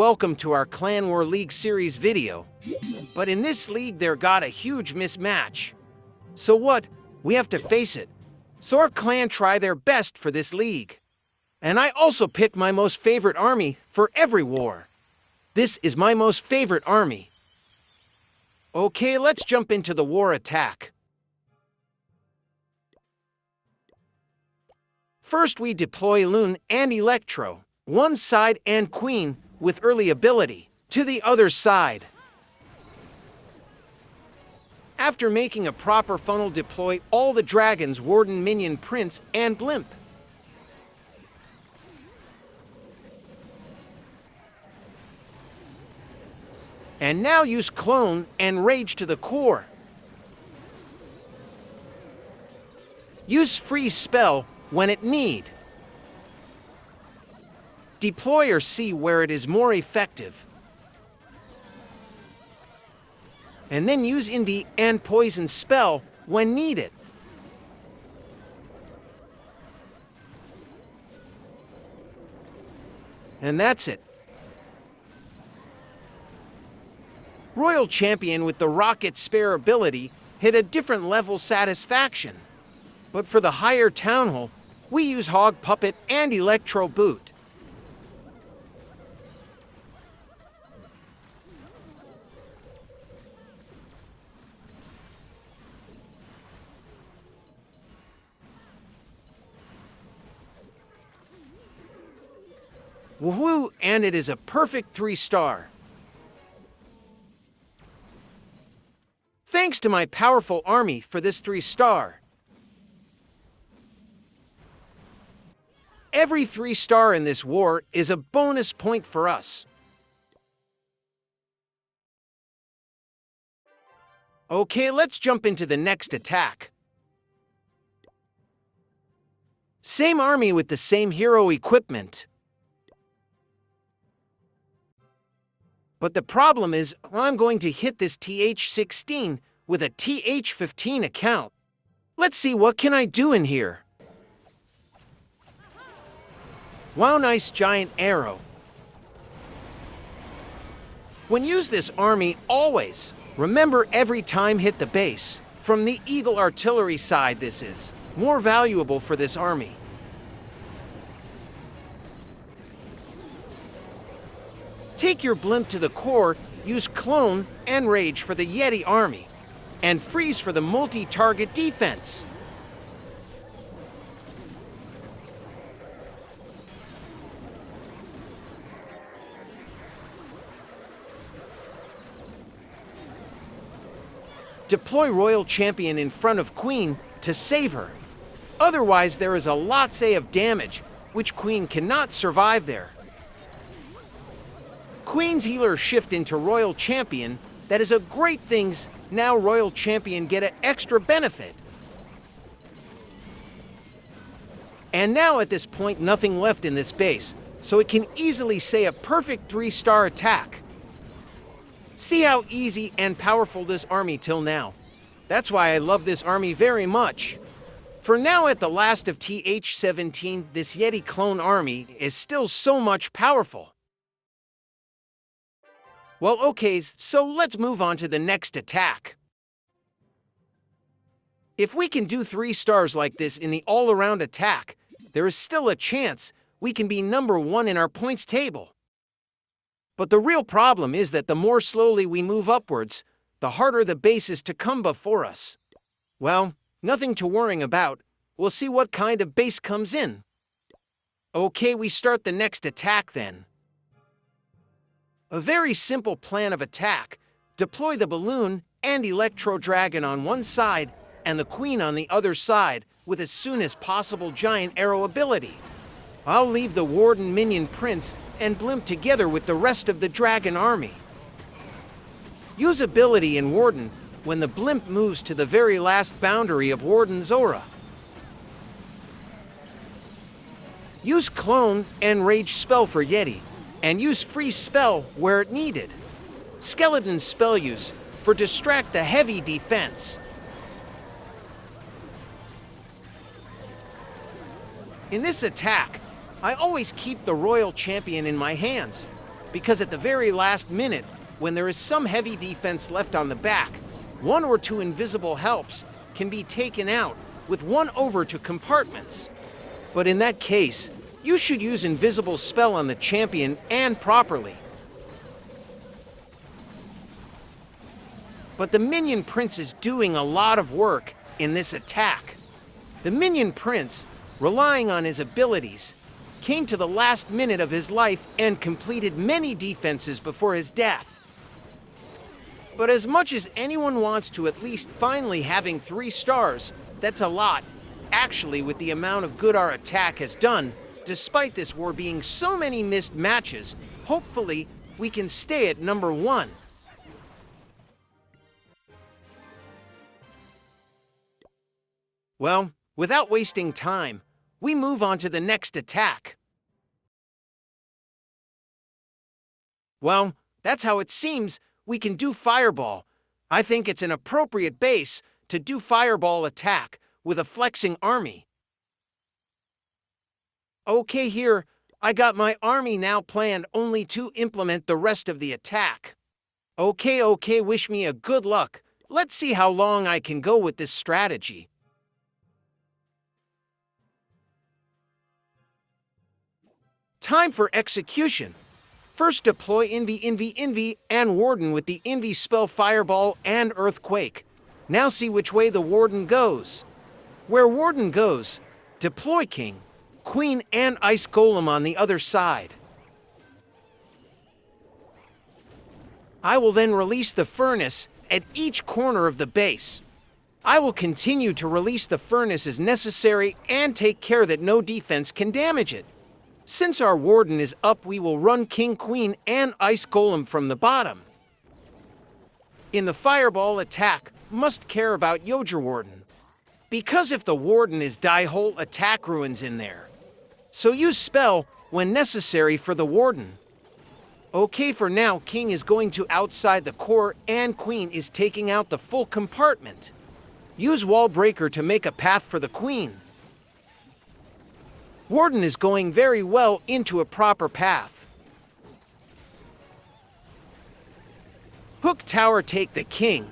welcome to our Clan War League series video. But in this league there got a huge mismatch. So what? We have to face it. So our clan try their best for this league. And I also pick my most favorite army for every war. This is my most favorite army. Okay, let's jump into the war attack. First we deploy Loon and Electro, one side, and Queen with early ability to the other side. After making a proper funnel, deploy all the dragons, Warden, Minion, Prince, and Blimp. And now use Clone and Rage to the core. Use Freeze spell when it need. Deploy or see where it is more effective. And then use Indie and Poison spell when needed. And that's it. Royal Champion with the Rocket Spare ability hit a different level satisfaction. But for the higher Town Hall, we use Hog Puppet and Electro Boot. Woohoo! And it is a perfect 3-star. Thanks to my powerful army for this 3-star. Every 3-star in this war is a bonus point for us. Okay, let's jump into the next attack. Same army with the same hero equipment. But the problem is, I'm going to hit this TH16 with a TH15 account. Let's see, what can I do in here? Wow, nice giant arrow. When use this army, always remember every time hit the base. From the Eagle Artillery side, this is more valuable for this army. Take your Blimp to the core, use Clone and Rage for the Yeti army, and Freeze for the multi-target defense. Deploy Royal Champion in front of Queen to save her. Otherwise, there is a lot, say, of damage, which Queen cannot survive there. Queen's healer shift into Royal Champion. That is a great thing. Now Royal Champion get an extra benefit. And now at this point, nothing left in this base, so it can easily say a perfect 3-star attack. See how easy and powerful this army till now. That's why I love this army very much. For now, at the last of TH17, this Yeti clone army is still so much powerful. Well, okay, so let's move on to the next attack. If we can do 3 stars like this in the all-around attack, there is still a chance we can be number 1 in our points table. But the real problem is that the more slowly we move upwards, the harder the base is to come before us. Well, nothing to worry about. We'll see what kind of base comes in. Okay, we start the next attack then. A very simple plan of attack. Deploy the Balloon and Electro Dragon on one side and the Queen on the other side with as soon as possible giant arrow ability. I'll leave the Warden, Minion, Prince, and Blimp together with the rest of the Dragon army. Use ability in Warden when the Blimp moves to the very last boundary of Warden's aura. Use Clone and Rage spell for Yeti, and use Freeze spell where it needed. Skeleton spell use for distract the heavy defense. In this attack, I always keep the Royal Champion in my hands. because at the very last minute, when there is some heavy defense left on the back, one or two invisible helps can be taken out with one over to compartments. But in that case, you should use invisible spell on the champion and properly. But the minion prince is doing a lot of work in this attack. The minion prince, relying on his abilities, came to the last minute of his life and completed many defenses before his death. But as much as anyone wants to at least finally having 3 stars, that's a lot, actually, with the amount of good our attack has done. Despite this war being so many missed matches, hopefully we can stay at number 1. Well, without wasting time, we move on to the next attack. Well, that's how it seems we can do Fireball. I think it's an appropriate base to do Fireball attack with a flexing army. Okay, here, I got my army now planned only to implement the rest of the attack. Okay, wish me a good luck. Let's see how long I can go with this strategy. Time for execution. First deploy Envy, and Warden with the Envy spell Fireball and Earthquake. Now see which way the Warden goes. Where Warden goes, deploy King, Queen, and Ice Golem on the other side. I will then release the Furnace at each corner of the base. I will continue to release the Furnace as necessary and take care that no defense can damage it. Since our Warden is up, we will run King, Queen, and Ice Golem from the bottom. In the Fireball attack, must care about Yoger Warden, because if the Warden is die, whole attack ruins in there. So use spell when necessary for the Warden. Okay, for now, King is going to outside the core and Queen is taking out the full compartment. Use Wall Breaker to make a path for the Queen. Warden is going very well into a proper path. Hook Tower take the King,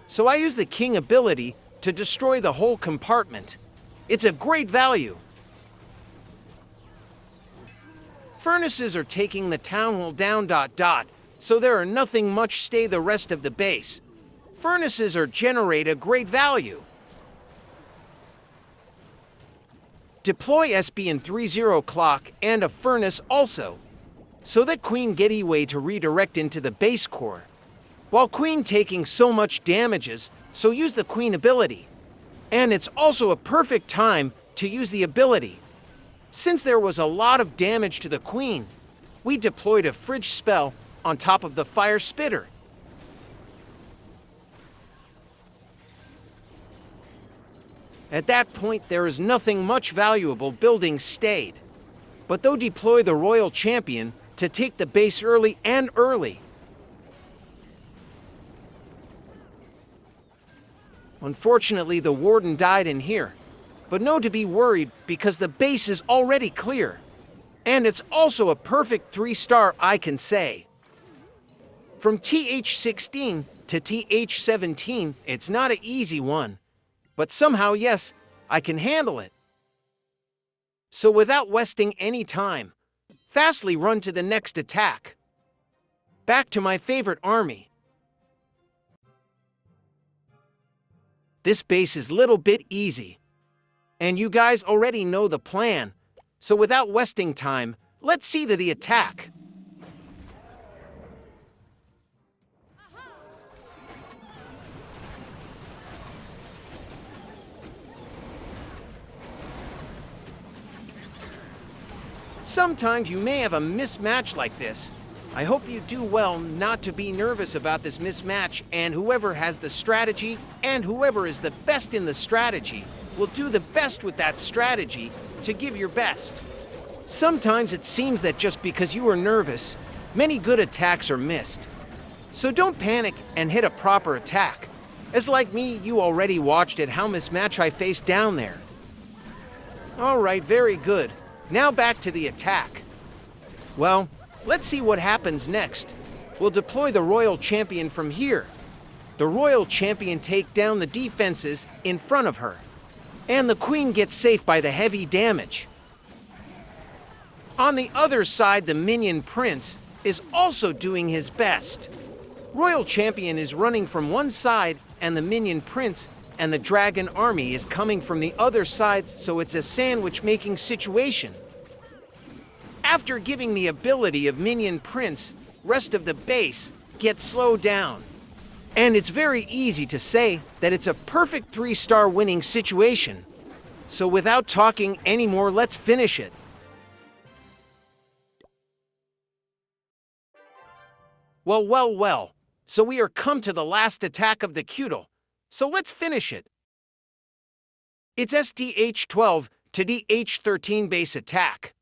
so I use the King ability to destroy the whole compartment. It's a great value. Furnaces are taking the town hall down ... so there are nothing much stay the rest of the base. Furnaces are generate a great value. Deploy SB in 30 clock and a Furnace also, so that Queen get way to redirect into the base core. While Queen taking so much damages, so use the Queen ability. And it's also a perfect time to use the ability. Since there was a lot of damage to the Queen, we deployed a Fridge spell on top of the Fire Spitter. At that point, there is nothing much valuable building stayed. But though deploy the Royal Champion to take the base early and early. Unfortunately, the Warden died in here. But no to be worried because the base is already clear. And it's also a perfect 3-star, I can say. From TH16 to TH17, it's not an easy one. But somehow, yes, I can handle it. So without wasting any time, fastly run to the next attack. Back to my favorite army. This base is little bit easy. And you guys already know the plan. So without wasting time, let's see the attack. Sometimes you may have a mismatch like this. I hope you do well not to be nervous about this mismatch, and whoever has the strategy and whoever is the best in the strategy will do the best with that strategy to give your best. Sometimes it seems that just because you are nervous, many good attacks are missed. So don't panic and hit a proper attack. As like me, you already watched it how mismatch I faced down there. Alright, very good. Now back to the attack. Well, Let's see what happens next. We'll deploy the Royal Champion from here. The Royal Champion take down the defenses in front of her. And the Queen gets safe by the heavy damage. On the other side, the Minion Prince is also doing his best. Royal Champion is running from one side, and the Minion Prince and the Dragon Army is coming from the other side, so it's a sandwich-making situation. After giving the ability of Minion Prince, rest of the base gets slowed down. And it's very easy to say that it's a perfect 3-star winning situation. So without talking anymore, let's finish it. Well. So we are come to the last attack of the Cudel. So let's finish it. It's SDH-12 to DH-13 base attack.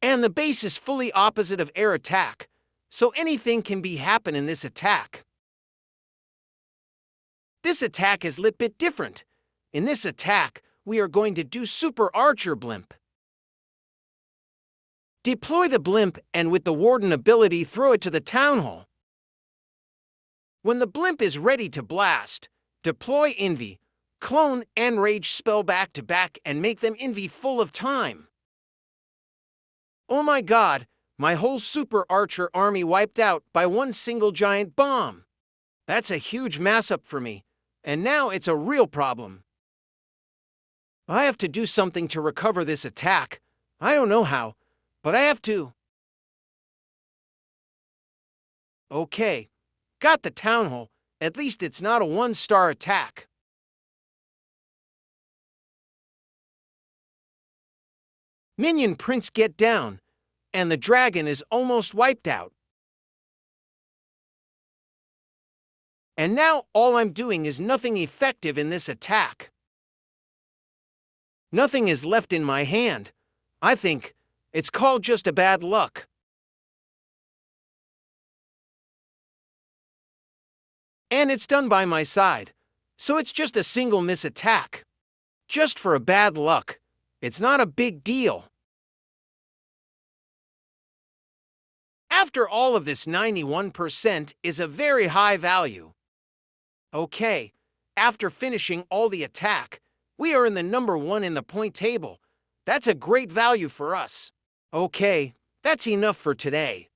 And the base is fully opposite of air attack. So anything can be happen in this attack. This attack is a little bit different. In this attack, we are going to do Super Archer Blimp. Deploy the blimp and with the Warden ability throw it to the Town Hall. When the blimp is ready to blast, deploy Envy, clone and Rage spell back to back and make them Envy full of time. Oh my god, my whole Super Archer army wiped out by one single giant bomb. That's a huge mess-up for me, and now it's a real problem. I have to do something to recover this attack. I don't know how, but I have to. Okay, got the Town Hall. At least it's not a 1-star attack. Minion Prince get down, and the dragon is almost wiped out. And now all I'm doing is nothing effective in this attack. Nothing is left in my hand. I think it's called just a bad luck. And it's done by my side, so it's just a single miss attack. Just for a bad luck. It's not a big deal. After all of this, 91% is a very high value. Okay, after finishing all the attack, we are in the number 1 in the point table. That's a great value for us. Okay, that's enough for today.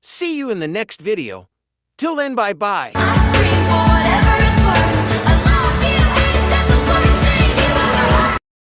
See you in the next video. Till then, bye-bye.